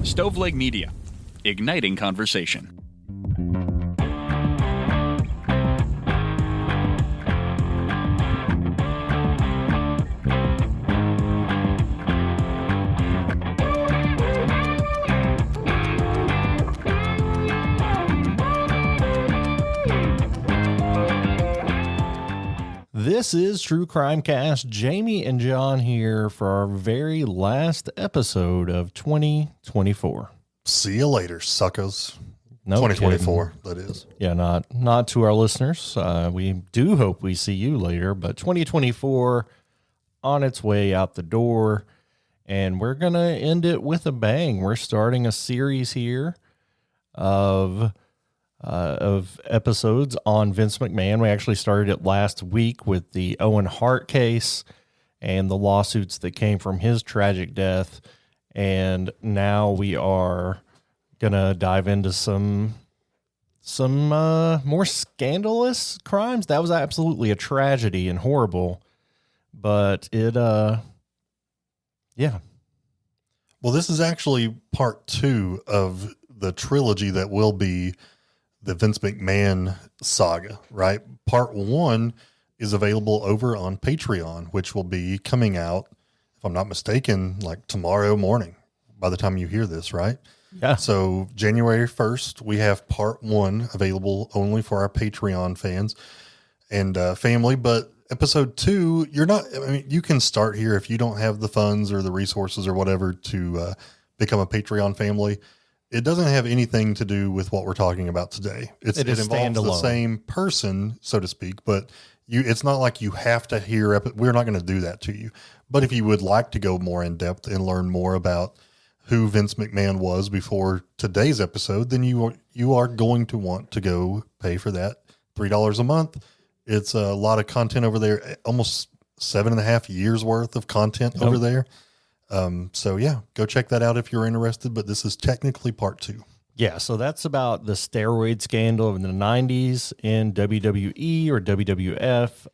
Stoveleg Media, igniting conversation. This is True Crime Cast. Jamie and John here for our very last episode of 2024. See you later, suckers. No 2024, kidding. that is. Yeah, not to our listeners. We do hope we see you later, but 2024 on its way out the door, and we're going to end it with a bang. We're starting a series here of episodes on Vince McMahon. We actually started it last week with the Owen Hart case and the lawsuits that came from his tragic death. And now we are going to dive into some more scandalous crimes. That was absolutely a tragedy and horrible, but yeah. Well, this is actually part 2 of the trilogy that will be the Vince McMahon saga, right? Part 1 is available over on Patreon, which will be coming out, if I'm not mistaken, like tomorrow morning by the time you hear this, right? Yeah. So January 1st, we have part 1 available only for our Patreon fans and family. But episode 2, you can start here if you don't have the funds or the resources or whatever to become a Patreon family. It doesn't have anything to do with what we're talking about today. It involves the same person, so to speak, but it's not like you have to hear. We're not going to do that to you. But if you would like to go more in depth and learn more about who Vince McMahon was before today's episode, then you are going to want to go pay for that $3 a month. It's a lot of content over there, almost 7.5 years worth of content over there. So yeah, go check that out if you're interested, but this is technically part 2. Yeah. So that's about the steroid scandal in the 90s in WWE or WWF.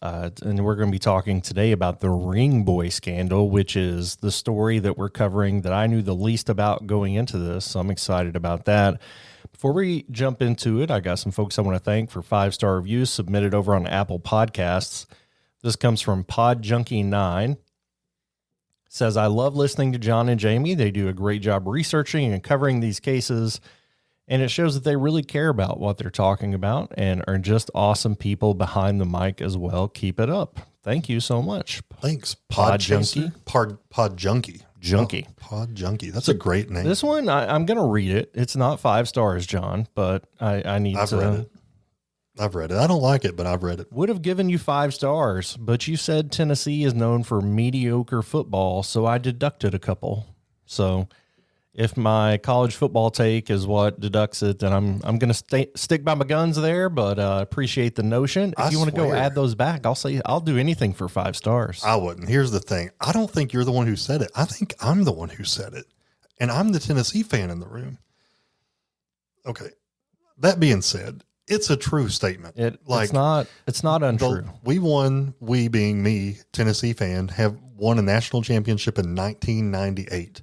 And we're going to be talking today about the Ring Boy scandal, which is the story that we're covering that I knew the least about going into this. So I'm excited about that. Before we jump into it, I got some folks I want to thank for 5-star reviews submitted over on Apple Podcasts. This comes from PodJunkie9. Says, I love listening to John and Jamie. They do a great job researching and covering these cases, and it shows that they really care about what they're talking about and are just awesome people behind the mic as well. Keep it up. Thank you so much. Thanks. Pod Junkie. Pod Junkie. Junkie. Oh, Pod Junkie. That's a great name. This one, I'm going to read it. It's not 5 stars, John, but I need I've to. read it. I've read it. I don't like it, but I've read it. Would have given you 5 stars, but you said Tennessee is known for mediocre football, so I deducted a couple. So if my college football take is what deducts it, then I'm going to stick by my guns there, but appreciate the notion. If you want to go add those back, I'll do anything for 5 stars. I wouldn't. Here's the thing. I don't think you're the one who said it. I think I'm the one who said it, and I'm the Tennessee fan in the room. Okay. That being said, it's a true statement. It's not untrue. We being me, Tennessee fan, have won a national championship in 1998.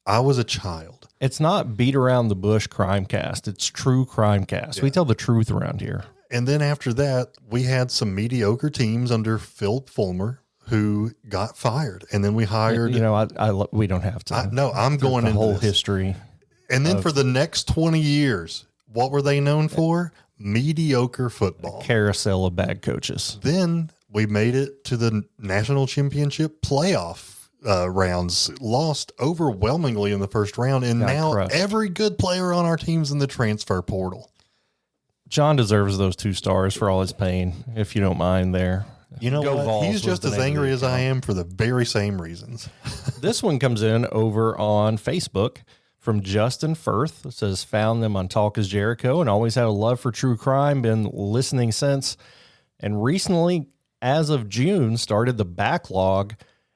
I was a child. It's not beat around the bush crime cast. It's true crime cast. Yeah. We tell the truth around here. And then after that, we had some mediocre teams under Phil Fulmer who got fired. And then we hired, we don't have to. I'm going into the whole this. history. And then for the next 20 years, what were they known for? Mediocre football. Carousel of bad coaches. Then we made it to the national championship playoff rounds, lost overwhelmingly in the first round, and now every good player on our team's in the transfer portal. John deserves those 2 stars for all his pain, if you don't mind there. You know what? He's just as angry as I am for the very same reasons. This one comes in over on Facebook. From Justin Firth. It says, found them on Talk is Jericho and always had a love for true crime, been listening since, and recently, as of June, started the backlog,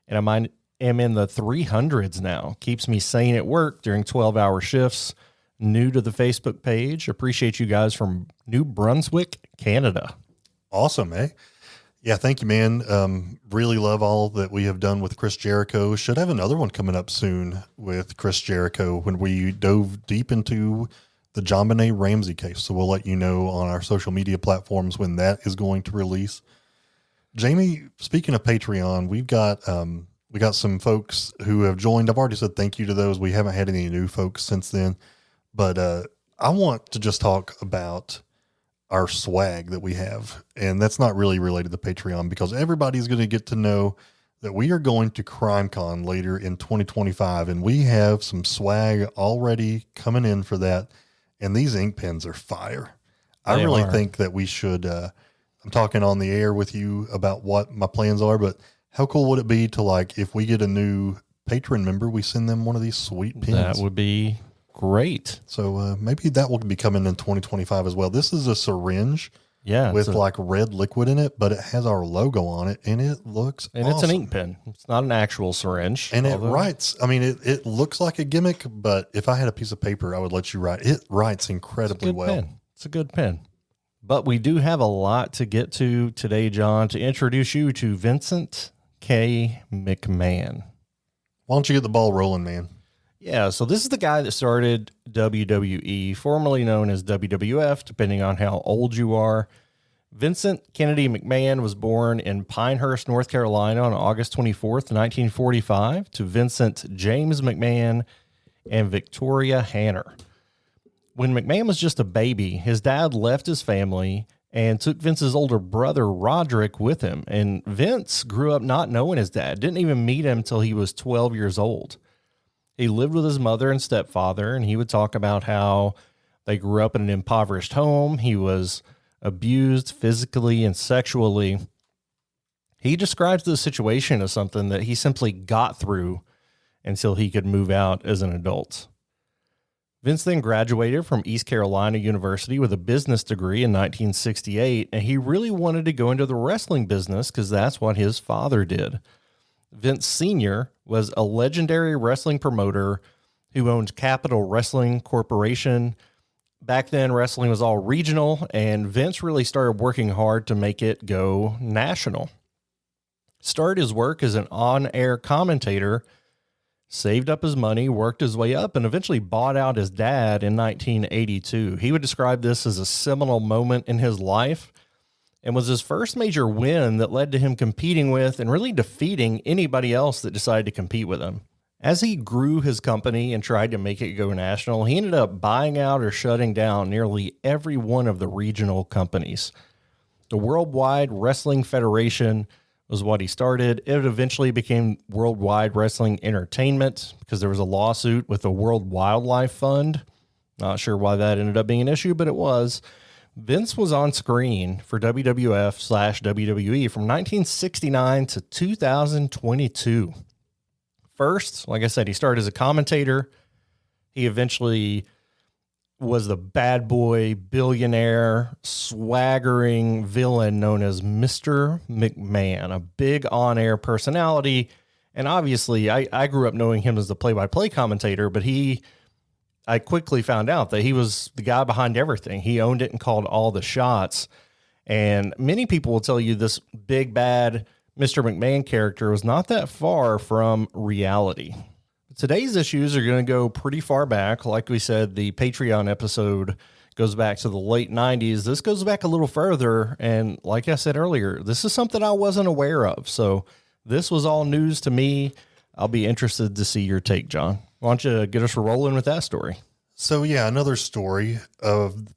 and I am in the 300s now. Keeps me sane at work during 12-hour shifts. New to the Facebook page. Appreciate you guys from New Brunswick, Canada. Awesome, eh? Yeah, thank you, man. Really love all that we have done with Chris Jericho. Should have another one coming up soon with Chris Jericho when we dove deep into the JonBenet Ramsey case. So we'll let you know on our social media platforms when that is going to release. Jamie, speaking of Patreon, we got some folks who have joined. I've already said thank you to those. We haven't had any new folks since then, but I want to just talk about our swag that we have. And that's not really related to Patreon because everybody's going to get to know that we are going to CrimeCon later in 2025. And we have some swag already coming in for that. And these ink pens are fire. I really think that we should, I'm talking on the air with you about what my plans are, but how cool would it be to, like, if we get a new patron member, we send them one of these sweet pens? That would be great. So maybe that will be coming in 2025 as well. This is a syringe with like red liquid in it, but it has our logo on it and it looks awesome. It's an ink pen. It's not an actual syringe. And it writes, I mean, it looks like a gimmick, but if I had a piece of paper, I would let you write. It writes incredibly well. Pen. It's a good pen. But we do have a lot to get to today, John, to introduce you to Vincent K. McMahon. Why don't you get the ball rolling, man? Yeah, so this is the guy that started WWE, formerly known as WWF, depending on how old you are. Vincent Kennedy McMahon was born in Pinehurst, North Carolina on August 24th, 1945, to Vincent James McMahon and Victoria Hanner. When McMahon was just a baby, his dad left his family and took Vince's older brother, Roderick, with him. And Vince grew up not knowing his dad, didn't even meet him until he was 12 years old. He lived with his mother and stepfather, and he would talk about how they grew up in an impoverished home. He was abused physically and sexually. He describes the situation as something that he simply got through until he could move out as an adult. Vince then graduated from East Carolina University with a business degree in 1968, and he really wanted to go into the wrestling business because that's what his father did. Vince Sr. was a legendary wrestling promoter who owned Capital Wrestling Corporation. Back then, wrestling was all regional, and Vince really started working hard to make it go national. Started his work as an on-air commentator, saved up his money, worked his way up, and eventually bought out his dad in 1982. He would describe this as a seminal moment in his life and was his first major win that led to him competing with and really defeating anybody else that decided to compete with him. As he grew his company and tried to make it go national, he ended up buying out or shutting down nearly every one of the regional companies. The Worldwide Wrestling Federation was what he started. It eventually became Worldwide Wrestling Entertainment because there was a lawsuit with the World Wildlife Fund. Not sure why that ended up being an issue, but it was. Vince was on screen for WWF/WWE from 1969 to 2022. First, like I said, he started as a commentator. He eventually was the bad boy, billionaire, swaggering villain known as Mr. McMahon, a big on-air personality. And obviously, I grew up knowing him as the play-by-play commentator, but I quickly found out that he was the guy behind everything. He owned it and called all the shots. And many people will tell you this big, bad Mr. McMahon character was not that far from reality. Today's issues are going to go pretty far back. Like we said, the Patreon episode goes back to the late 90s. This goes back a little further. And like I said earlier, this is something I wasn't aware of. So this was all news to me. I'll be interested to see your take, John. Why don't you get us rolling with that story? So yeah, another story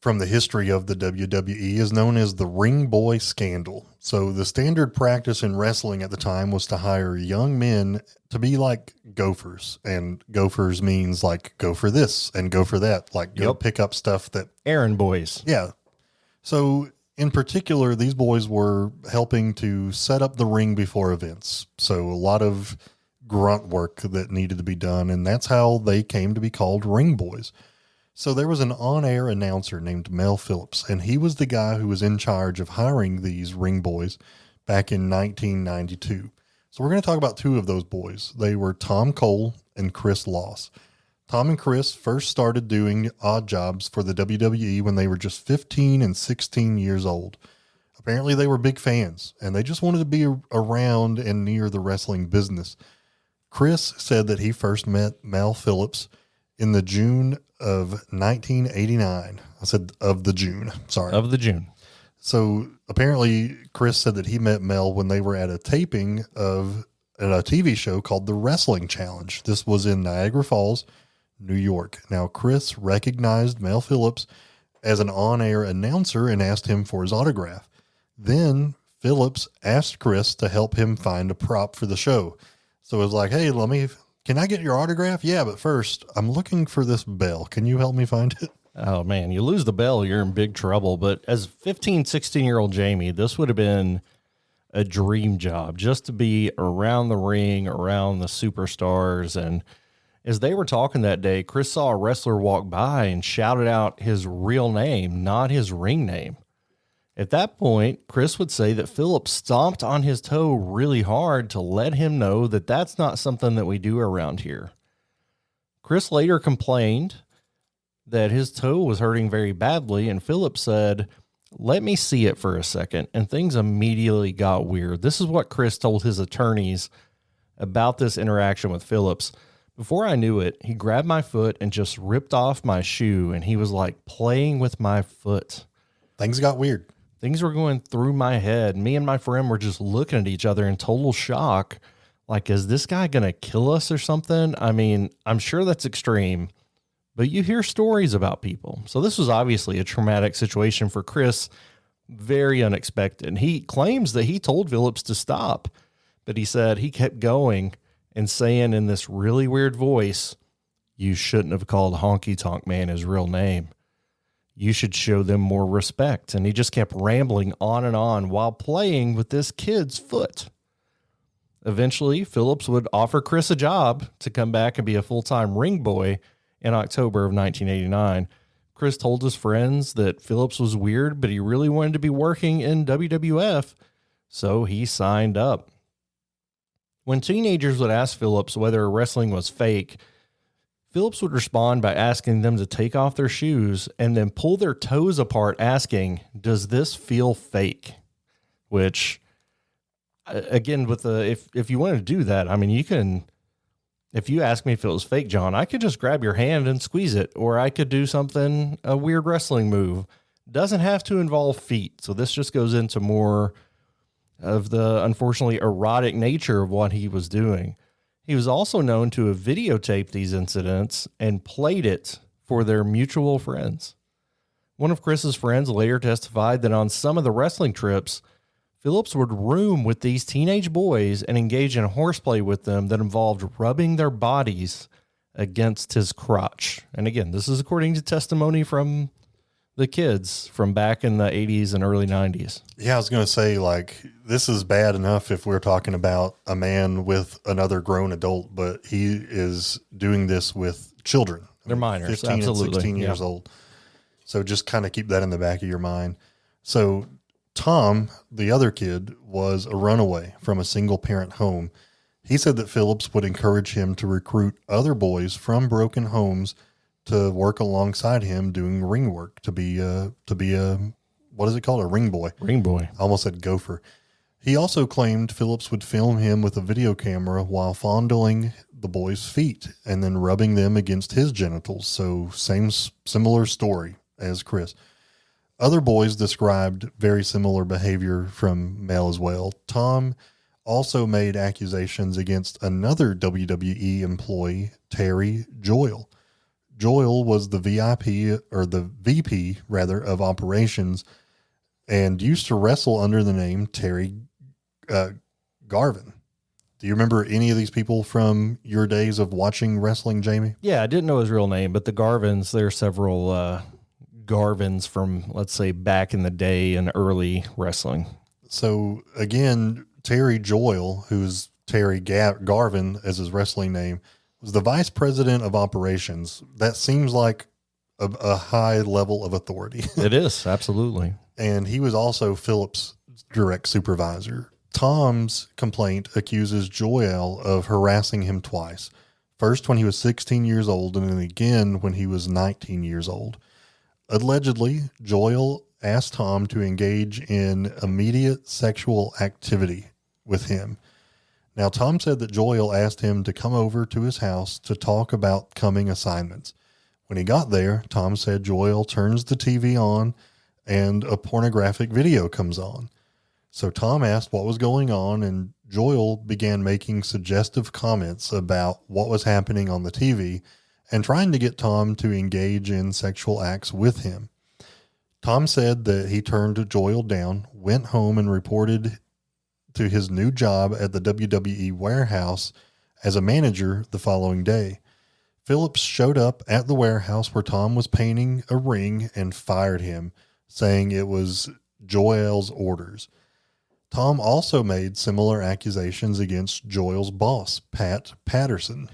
from the history of the WWE is known as the Ring Boy Scandal. So the standard practice in wrestling at the time was to hire young men to be like gophers, and gophers means like go for this and go for that, like go pick up stuff that errand boys. Yeah. So in particular, these boys were helping to set up the ring before events. So a lot of grunt work that needed to be done, and that's how they came to be called ring boys. So there was an on-air announcer named Mel Phillips, and he was the guy who was in charge of hiring these ring boys back in 1992. So we're going to talk about two of those boys. They were Tom Cole and Chris Loss. Tom and Chris first started doing odd jobs for the WWE when they were just 15 and 16 years old. Apparently they were big fans and they just wanted to be around and near the wrestling business. Chris said that he first met Mel Phillips in the June of 1989. I said of the June. Sorry. Of the June. So apparently Chris said that he met Mel when they were at a taping of a TV show called The Wrestling Challenge. This was in Niagara Falls, New York. Now, Chris recognized Mel Phillips as an on-air announcer and asked him for his autograph. Then Phillips asked Chris to help him find a prop for the show. So it was like, hey, can I get your autograph? Yeah, but first, I'm looking for this bell. Can you help me find it? Oh, man, you lose the bell, you're in big trouble. But as 15, 16-year-old Jamie, this would have been a dream job, just to be around the ring, around the superstars. And as they were talking that day, Chris saw a wrestler walk by and shouted out his real name, not his ring name. At that point, Chris would say that Phillips stomped on his toe really hard to let him know that that's not something that we do around here. Chris later complained that his toe was hurting very badly, and Phillips said, "Let me see it for a second," and things immediately got weird. This is what Chris told his attorneys about this interaction with Phillips. "Before I knew it, he grabbed my foot and just ripped off my shoe, and he was like playing with my foot. Things got weird. Things were going through my head. Me and my friend were just looking at each other in total shock. Like, is this guy going to kill us or something? I mean, I'm sure that's extreme, but you hear stories about people." So this was obviously a traumatic situation for Chris, very unexpected. He claims that he told Phillips to stop, but he said he kept going and saying in this really weird voice, "You shouldn't have called Honky Tonk Man his real name. You should show them more respect." And he just kept rambling on and on while playing with this kid's foot. Eventually, Phillips would offer Chris a job to come back and be a full-time ring boy in October of 1989. Chris told his friends that Phillips was weird, but he really wanted to be working in WWF, so he signed up. When teenagers would ask Phillips whether wrestling was fake, Phillips would respond by asking them to take off their shoes and then pull their toes apart, asking, "Does this feel fake?" Which, again, with if you want to do that, I mean, you can. If you ask me if it was fake, John, I could just grab your hand and squeeze it, or I could do a weird wrestling move. Doesn't have to involve feet. So this just goes into more of the unfortunately erotic nature of what he was doing. He was also known to have videotaped these incidents and played it for their mutual friends. One of Chris's friends later testified that on some of the wrestling trips, Phillips would room with these teenage boys and engage in horseplay with them that involved rubbing their bodies against his crotch. And again, this is according to testimony from the kids from back in the 80s and early 90s. Yeah, I was going to say, like, this is bad enough if we're talking about a man with another grown adult, but he is doing this with children. They're minors, 15 absolutely. and 16 years old. So just kind of keep that in the back of your mind. So Tom, the other kid, was a runaway from a single-parent home. He said that Phillips would encourage him to recruit other boys from broken homes to work alongside him doing ring work, to be a what is it called? A ring boy. Ring boy. I almost said gopher. He also claimed Phillips would film him with a video camera while fondling the boy's feet and then rubbing them against his genitals. So similar story as Chris. Other boys described very similar behavior from Mel as well. Tom also made accusations against another WWE employee, Terry Joyle. Joyle was the VP of operations and used to wrestle under the name Terry Garvin. Do you remember any of these people from your days of watching wrestling, Jamie? Yeah, I didn't know his real name, but the Garvins, there are several Garvins from, let's say, back in the day in early wrestling. So again, Terry Joyle, who's Terry Garvin as his wrestling name, was the vice president of operations. That seems like a high level of authority. It is, absolutely. And he was also Phillips' direct supervisor. Tom's complaint accuses Joyle of harassing him twice. First when he was 16 years old, and then again when he was 19 years old. Allegedly, Joyle asked Tom to engage in immediate sexual activity with him. Now, Tom said that Joyle asked him to come over to his house to talk about coming assignments. When he got there, Tom said Joyle turns the TV on and a pornographic video comes on. So Tom asked what was going on, and Joyle began making suggestive comments about what was happening on the TV and trying to get Tom to engage in sexual acts with him. Tom said that he turned Joyle down, went home, and reported to his new job at the WWE warehouse as a manager the following day. Phillips showed up at the warehouse where Tom was painting a ring and fired him, saying it was Joyle's orders. Tom also made similar accusations against Joyle's boss, Pat Patterson.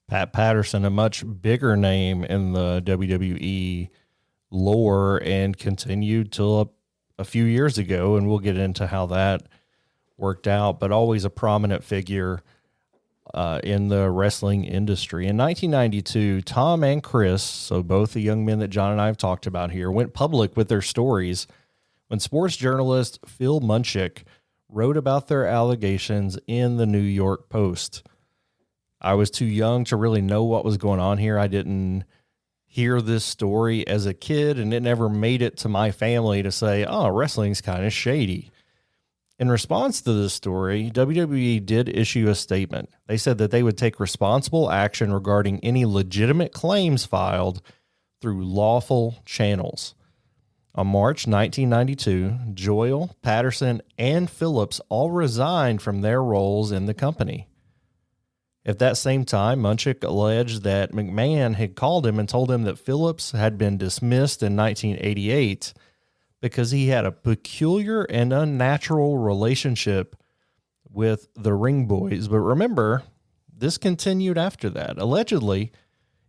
Pat Patterson, a much bigger name in the WWE lore, and continued till a few years ago, and we'll get into how that worked out, but always a prominent figure in the wrestling industry. In 1992, Tom and Chris, so both the young men that John and I have talked about here, went public with their stories when sports journalist Phil Munchik wrote about their allegations in the New York Post. I was too young to really know what was going on here. I didn't hear this story as a kid, and it never made it to my family to say, oh, wrestling's kind of shady. In response to this story, WWE did issue a statement. They said that they would take responsible action regarding any legitimate claims filed through lawful channels. On March 1992, Joyle, Patterson, and Phillips all resigned from their roles in the company. At that same time, Munchik alleged that McMahon had called him and told him that Phillips had been dismissed in 1988 because he had a peculiar and unnatural relationship with the Ring Boys. But remember, this continued after that. Allegedly,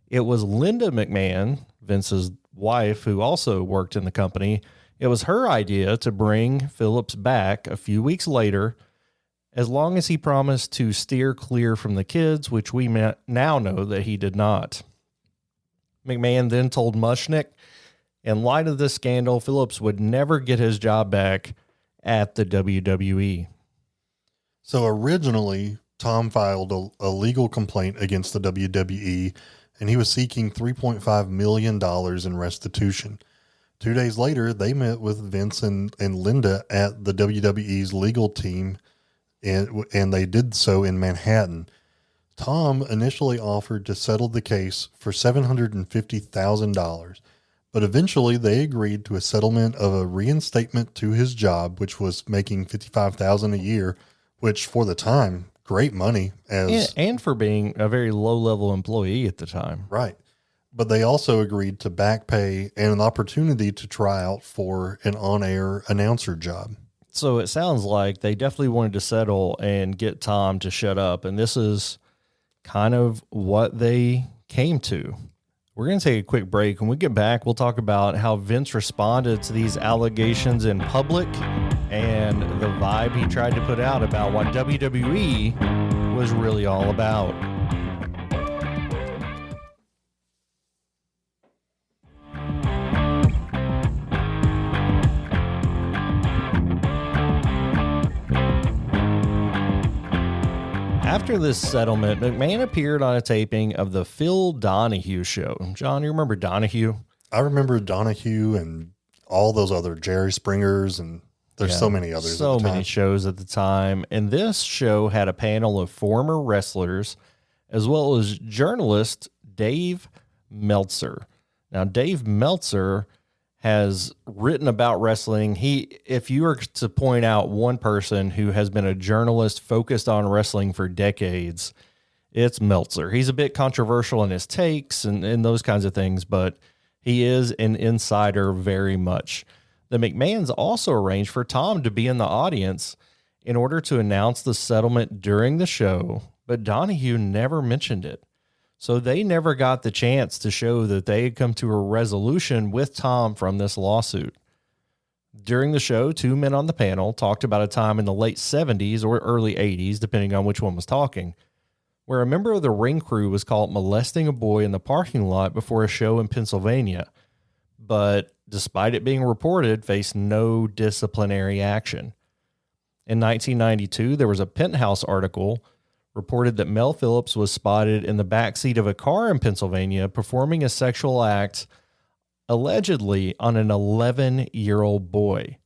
it was Linda McMahon, Vince's wife, who also worked in the company. It was her idea to bring Phillips back a few weeks later, as long as he promised to steer clear from the kids, which we now know that he did not. McMahon then told Mushnick, in light of this scandal, Phillips would never get his job back at the WWE. So originally, Tom filed a legal complaint against the WWE, and he was seeking $3.5 million in restitution. 2 days later, they met with Vince and Linda at the WWE's legal team, and they did so in Manhattan. Tom initially offered to settle the case for $750,000, but eventually they agreed to a settlement of a reinstatement to his job, which was making $55,000 a year, which for the time, great money. And for being a very low-level employee at the time. Right. But they also agreed to back pay and an opportunity to try out for an on-air announcer job. So it sounds like they definitely wanted to settle and get Tom to shut up, and this is kind of what they came to. We're going to take a quick break. When we get back, we'll talk about how Vince responded to these allegations in public and the vibe he tried to put out about what WWE was really all about. After this settlement, McMahon appeared on a taping of the Phil Donahue Show. John, you remember Donahue? I remember Donahue and all those other Jerry Springers, and there's so many others. So many shows at the time. And this show had a panel of former wrestlers as well as journalist Dave Meltzer. Now, Dave Meltzer has written about wrestling. If you were to point out one person who has been a journalist focused on wrestling for decades, it's Meltzer. He's a bit controversial in his takes and those kinds of things, but he is an insider very much. The McMahons also arranged for Tom to be in the audience in order to announce the settlement during the show, but Donahue never mentioned it. So they never got the chance to show that they had come to a resolution with Tom from this lawsuit. During the show, two men on the panel talked about a time in the late 70s or early 80s, depending on which one was talking, where a member of the ring crew was caught molesting a boy in the parking lot before a show in Pennsylvania. But despite it being reported, faced no disciplinary action. In 1992, there was a Penthouse article reported that Mel Phillips was spotted in the backseat of a car in Pennsylvania performing a sexual act allegedly on an 11-year-old boy.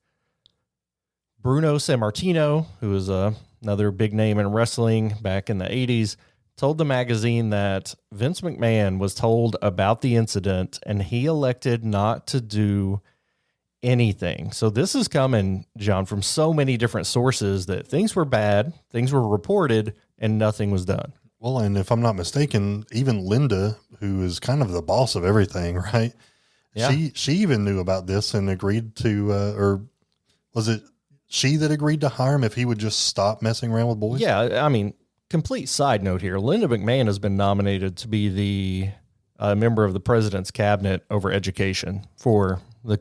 Bruno Sammartino, who was another big name in wrestling back in the 80s, told the magazine that Vince McMahon was told about the incident and he elected not to do anything. So this is coming, John, from so many different sources that things were bad, things were reported, and nothing was done. Well, and if I'm not mistaken, even Linda, who is kind of the boss of everything, right? Yeah. She even knew about this and agreed to, or was it she that agreed to hire him if he would just stop messing around with boys? Yeah, I mean, complete side note here. Linda McMahon has been nominated to be the member of the president's cabinet over education for the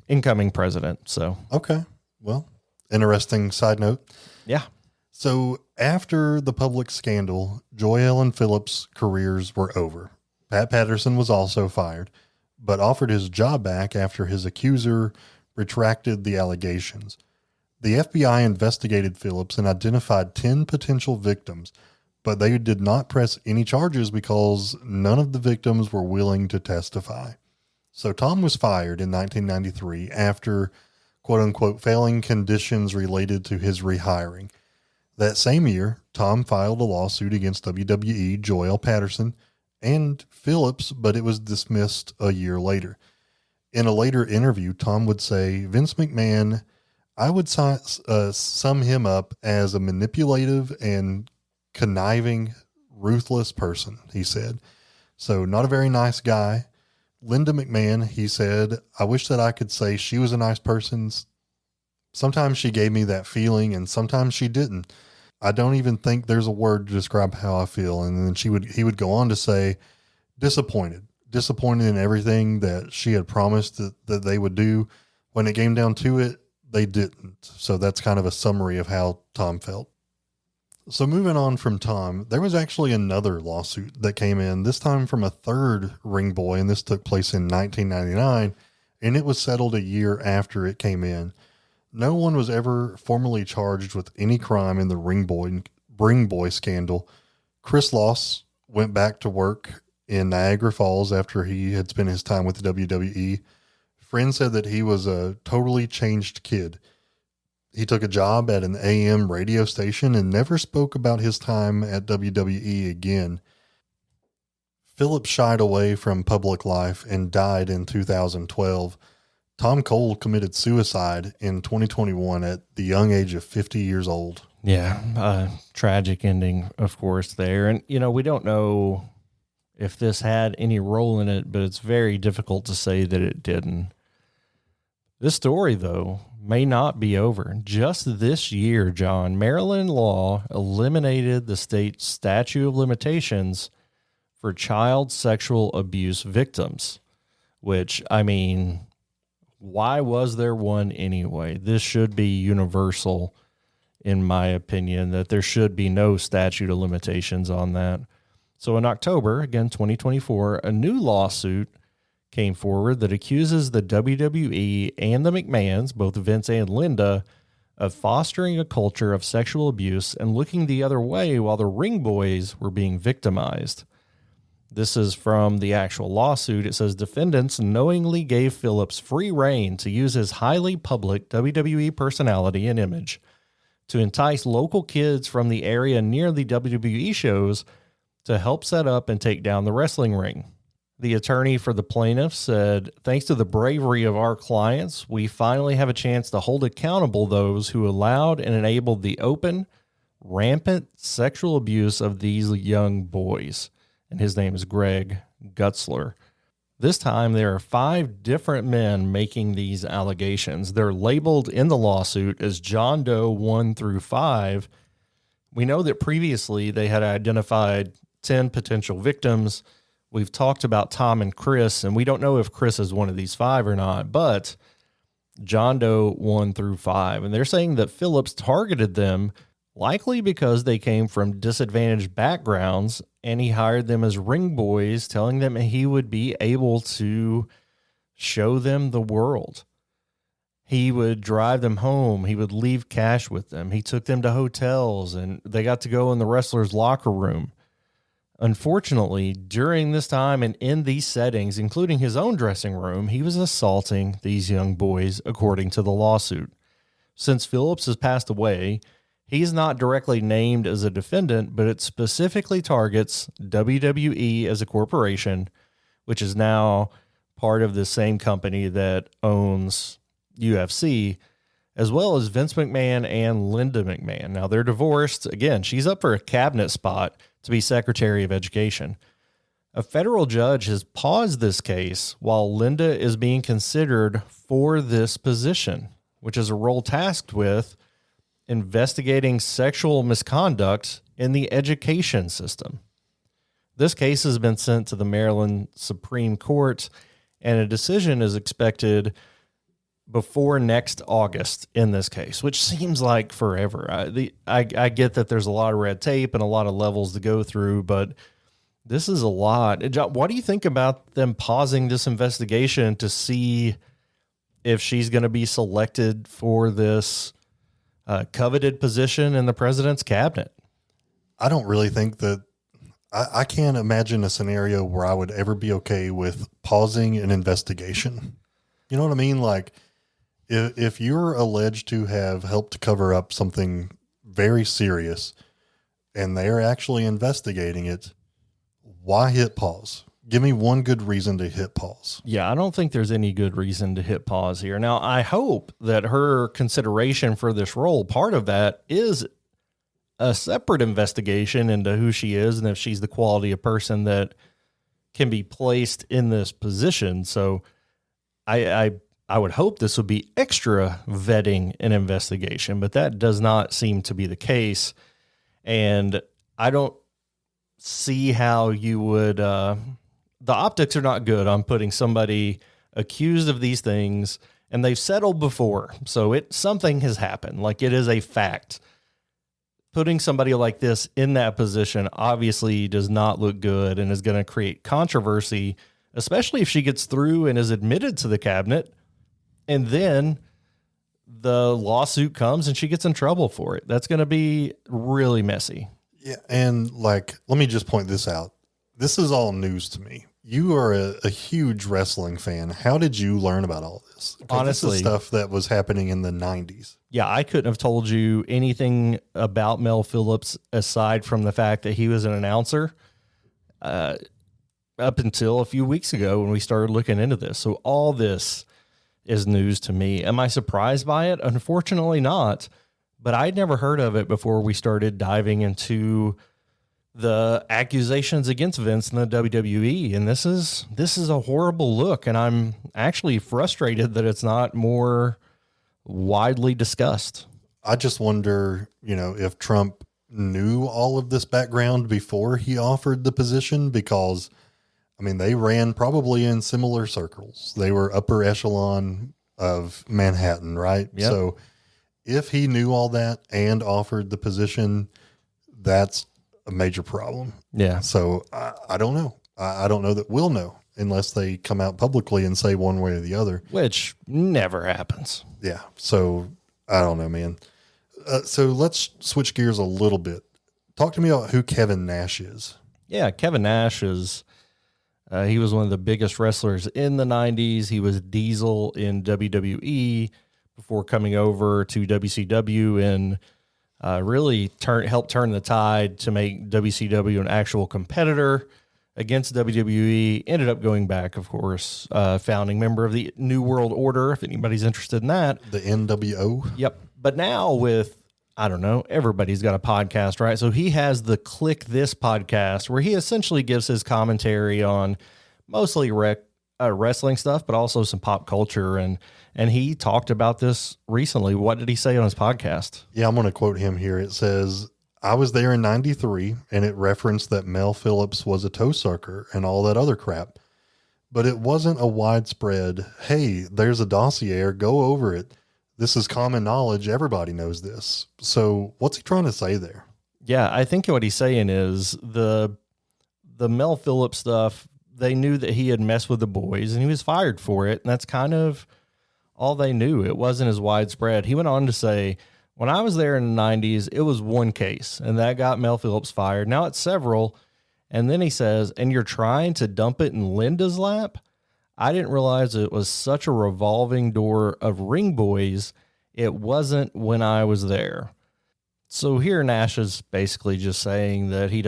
incoming president. So, okay. Well, interesting side note. yeah. So after the public scandal, Joyelle and Phillips' careers were over. Pat Patterson was also fired, but offered his job back after his accuser retracted the allegations. The FBI investigated Phillips and identified 10 potential victims, but they did not press any charges because none of the victims were willing to testify. So Tom was fired in 1993 after, quote unquote, failing conditions related to his rehiring. That same year, Tom filed a lawsuit against WWE, Joyelle Patterson, and Phillips, but it was dismissed a year later. In a later interview, Tom would say, Vince McMahon, I would sum him up as a manipulative and conniving, ruthless person, he said. So not a very nice guy. Linda McMahon, he said, I wish that I could say she was a nice person. Sometimes she gave me that feeling and sometimes she didn't. I don't even think there's a word to describe how I feel. And then he would go on to say, disappointed in everything that she had promised that they would do. When it came down to it, they didn't. So that's kind of a summary of how Tom felt. So moving on from Tom, there was actually another lawsuit that came in, this time from a third ring boy, and this took place in 1999, and it was settled a year after it came in. No one was ever formally charged with any crime in the ring boy scandal. Chris Loss went back to work in Niagara Falls after he had spent his time with the WWE. Friends said that he was a totally changed kid. He took a job at an AM radio station and never spoke about his time at WWE again. Phillips shied away from public life and died in 2012. Tom Cole committed suicide in 2021 at the young age of 50 years old. Yeah, tragic ending, of course, there. And, we don't know if this had any role in it, but it's very difficult to say that it didn't. This story, though, may not be over. Just this year, John, Maryland law eliminated the state statute of limitations for child sexual abuse victims, which, why was there one anyway? This should be universal, in my opinion, that there should be no statute of limitations on that. So in October, again, 2024, a new lawsuit came forward that accuses the WWE and the McMahons, both Vince and Linda, of fostering a culture of sexual abuse and looking the other way while the ring boys were being victimized. This is from the actual lawsuit. It says defendants knowingly gave Phillips free rein to use his highly public WWE personality and image to entice local kids from the area near the WWE shows to help set up and take down the wrestling ring. The attorney for the plaintiff said, thanks to the bravery of our clients, we finally have a chance to hold accountable those who allowed and enabled the open, rampant sexual abuse of these young boys. And his name is Greg Gutzler. This time, there are 5 different men making these allegations. They're labeled in the lawsuit as John Doe 1 through 5. We know that previously they had identified 10 potential victims. We've talked about Tom and Chris, and we don't know if Chris is one of these 5 or not, but John Doe 1 through 5. And they're saying that Phillips targeted them likely because they came from disadvantaged backgrounds, and he hired them as ring boys, telling them he would be able to show them the world. He would drive them home. He would leave cash with them. He took them to hotels, and they got to go in the wrestler's locker room. Unfortunately, during this time and in these settings, including his own dressing room, he was assaulting these young boys, according to the lawsuit. Since Phillips has passed away, he's not directly named as a defendant, but it specifically targets WWE as a corporation, which is now part of the same company that owns UFC, as well as Vince McMahon and Linda McMahon. Now, they're divorced. Again, she's up for a cabinet spot to be Secretary of Education. A federal judge has paused this case while Linda is being considered for this position, which is a role tasked with investigating sexual misconduct in the education system. This case has been sent to the Maryland Supreme Court, and a decision is expected before next August in this case, which seems like forever. I get that there's a lot of red tape and a lot of levels to go through, but this is a lot. What do you think about them pausing this investigation to see if she's going to be selected for this coveted position in the president's cabinet? I don't really think that I can't imagine a scenario where I would ever be okay with pausing an investigation. You know what I mean? Like, if you're alleged to have helped cover up something very serious and they're actually investigating it, why hit pause? Give me one good reason to hit pause. Yeah, I don't think there's any good reason to hit pause here. Now, I hope that her consideration for this role, part of that is a separate investigation into who she is and if she's the quality of person that can be placed in this position. So I would hope this would be extra vetting and investigation, but that does not seem to be the case. And I don't see how you would, the optics are not good on putting somebody accused of these things, and they've settled before. So something has happened. Like, it is a fact. Putting somebody like this in that position obviously does not look good and is going to create controversy, especially if she gets through and is admitted to the cabinet, and then the lawsuit comes and she gets in trouble for it. That's going to be really messy. Yeah. And like, let me just point this out. This is all news to me. You are a huge wrestling fan. How did you learn about all this? Honestly, this is stuff that was happening in the 90s. Yeah, I couldn't have told you anything about Mel Phillips aside from the fact that he was an announcer up until a few weeks ago when we started looking into this. So all this is news to me. Am I surprised by it? Unfortunately not, but I'd never heard of it before we started diving into the accusations against Vince in the WWE. And this is a horrible look. And I'm actually frustrated that it's not more widely discussed. I just wonder, if Trump knew all of this background before he offered the position, because they ran probably in similar circles. They were upper echelon of Manhattan, right? Yep. So if he knew all that and offered the position, that's a major problem. Yeah. So I don't know. I don't know that we'll know unless they come out publicly and say one way or the other. Which never happens. Yeah. So I don't know, man. So let's switch gears a little bit. Talk to me about who Kevin Nash is. Yeah, Kevin Nash is... he was one of the biggest wrestlers in the 90s. He was Diesel in WWE before coming over to WCW and really helped turn the tide to make WCW an actual competitor against WWE. Ended up going back, of course, founding member of the New World Order, if anybody's interested in that. The NWO? Yep. But now with, I don't know, everybody's got a podcast, right? So he has the Click This podcast where he essentially gives his commentary on mostly wrestling stuff, but also some pop culture. And he talked about this recently. What did he say on his podcast? Yeah, I'm going to quote him here. It says, "I was there in 93 and it referenced that Mel Phillips was a toe sucker and all that other crap. But it wasn't a widespread, hey, there's a dossier, go over it. This is common knowledge. Everybody knows this. So what's he trying to say there? Yeah, I think what he's saying is the Mel Phillips stuff, they knew that he had messed with the boys and he was fired for it. And that's kind of all they knew. It wasn't as widespread. He went on to say, when I was there in the 90s, it was one case and that got Mel Phillips fired. Now it's several. And then he says, and you're trying to dump it in Linda's lap? I didn't realize it was such a revolving door of ring boys. It wasn't when I was there. So here Nash is basically just saying that he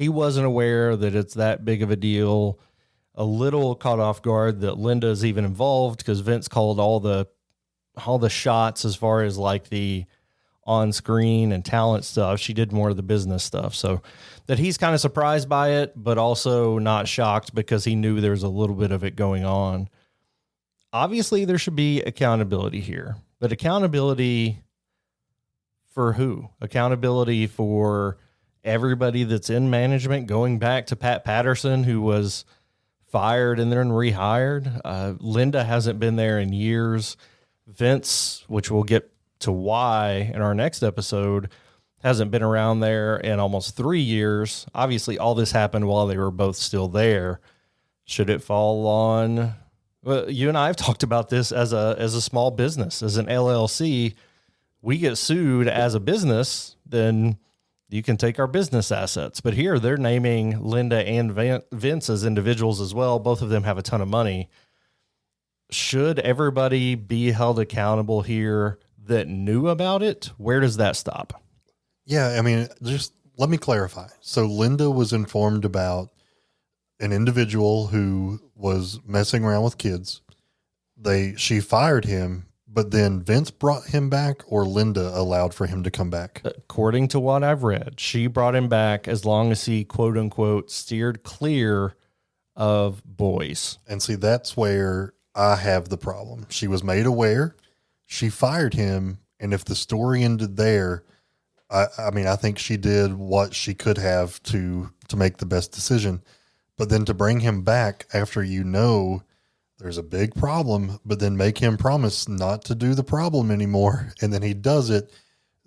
wasn't aware that it's that big of a deal. A little caught off guard that Linda's even involved because Vince called all the shots as far as like the on-screen and talent stuff. She did more of the business stuff. So that he's kind of surprised by it, but also not shocked because he knew there was a little bit of it going on. Obviously, there should be accountability here, but accountability for who? Accountability for everybody that's in management, going back to Pat Patterson, who was fired and then rehired. Linda hasn't been there in years. Vince, which we'll get to why in our next episode, hasn't been around there in almost 3 years. Obviously, all this happened while they were both still there. Should it fall on... Well, you and I have talked about this as a small business, as an LLC. We get sued as a business, then you can take our business assets. But here they're naming Linda and Vince as individuals as well. Both of them have a ton of money. Should everybody be held accountable here that knew about it? Where does that stop? Yeah, I mean, just let me clarify. So Linda was informed about an individual who was messing around with kids. She fired him, but then Vince brought him back, or Linda allowed for him to come back? According to what I've read, she brought him back as long as he, quote unquote, steered clear of boys. And see, that's where I have the problem. She was made aware, she fired him, and if the story ended there, I mean, I think she did what she could have to make the best decision. But then to bring him back after there's a big problem, but then make him promise not to do the problem anymore, and then he does it,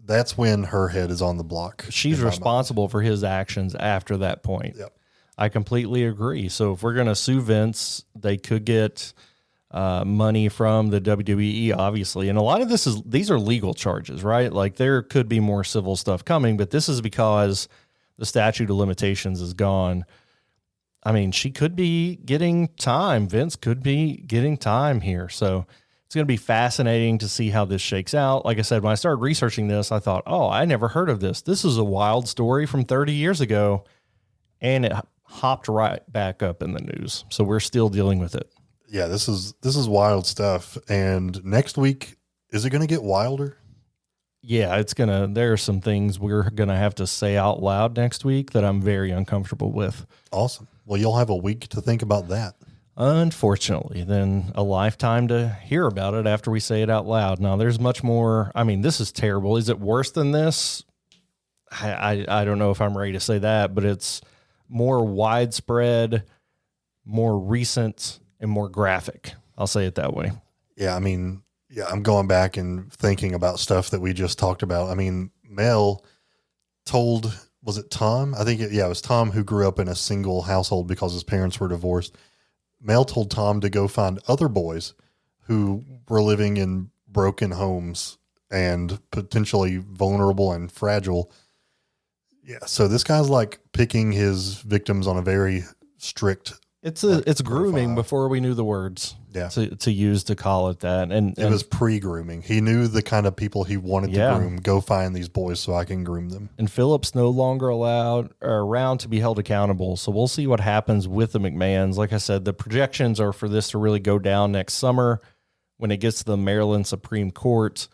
that's when her head is on the block. She's responsible for his actions after that point. Yep. I completely agree. So if we're going to sue Vince, they could get money from the WWE, obviously. And a lot of these are legal charges, right? Like there could be more civil stuff coming, but this is because the statute of limitations is gone. I mean, she could be getting time. Vince could be getting time here. So it's going to be fascinating to see how this shakes out. Like I said, when I started researching this, I thought, oh, I never heard of this. This is a wild story from 30 years ago. And it hopped right back up in the news. So we're still dealing with it. Yeah, this is wild stuff. And next week, is it going to get wilder? Yeah, there are some things we're going to have to say out loud next week that I'm very uncomfortable with. Awesome. Well, you'll have a week to think about that. Unfortunately, then a lifetime to hear about it after we say it out loud. Now, there's much more. I mean, this is terrible. Is it worse than this? I don't know if I'm ready to say that, but it's more widespread, more recent, and more graphic. I'll say it that way. Yeah, I mean, I'm going back and thinking about stuff that we just talked about. I mean, Mel told, was it Tom? I think, it was Tom who grew up in a single household because his parents were divorced. Mel told Tom to go find other boys who were living in broken homes and potentially vulnerable and fragile. Yeah, so this guy's like picking his victims on a very strict. It's grooming before we knew the words. Yeah, to use to call it that, and it was pre-grooming. He knew the kind of people he wanted to groom. Go find these boys so I can groom them. And Phillips no longer around to be held accountable. So we'll see what happens with the McMahons. Like I said, the projections are for this to really go down next summer when it gets to the Maryland Supreme Court.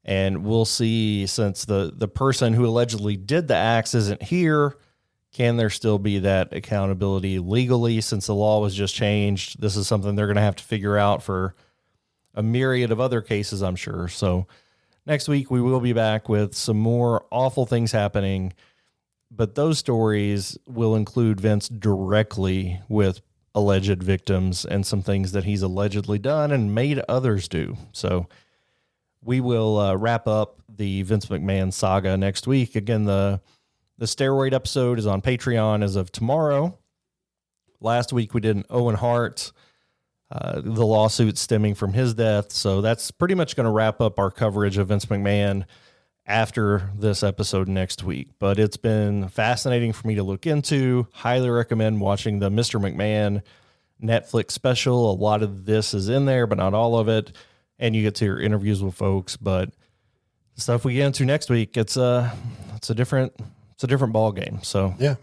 And we'll see, since the person who allegedly did the acts isn't here, can there still be that accountability legally since the law was just changed? This is something they're going to have to figure out for a myriad of other cases, I'm sure. So next week we will be back with some more awful things happening, but those stories will include Vince directly with alleged victims and some things that he's allegedly done and made others do. So we will wrap up the Vince McMahon saga next week. Again, the steroid episode is on Patreon as of tomorrow. Last week we did an Owen Hart, the lawsuit stemming from his death. So that's pretty much going to wrap up our coverage of Vince McMahon after this episode next week. But it's been fascinating for me to look into. Highly recommend watching the Mr. McMahon Netflix special. A lot of this is in there, but not all of it. And you get to hear interviews with folks. But the stuff we get into next week, it's a different ball game. So yeah,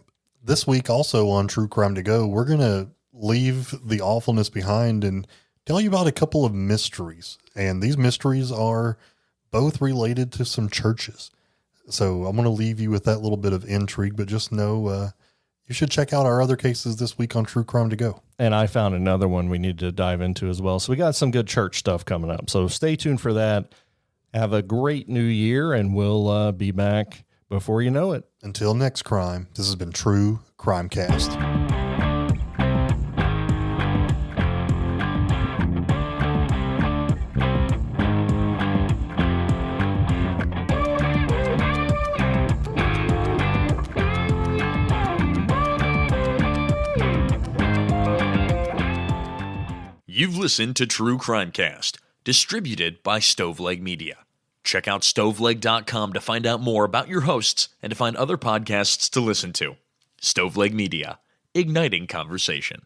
this week also on True Crime to Go, we're gonna leave the awfulness behind and tell you about a couple of mysteries. And these mysteries are both related to some churches. So I'm going to leave you with that little bit of intrigue, but just know you should check out our other cases this week on True Crime to Go. And I found another one we need to dive into as well. So we got some good church stuff coming up. So stay tuned for that. Have a great new year, and we'll be back before you know it. Until next crime, this has been True Crime Cast. You've listened to True Crimecast, distributed by Stoveleg Media. Check out stoveleg.com to find out more about your hosts and to find other podcasts to listen to. Stoveleg Media, igniting conversation.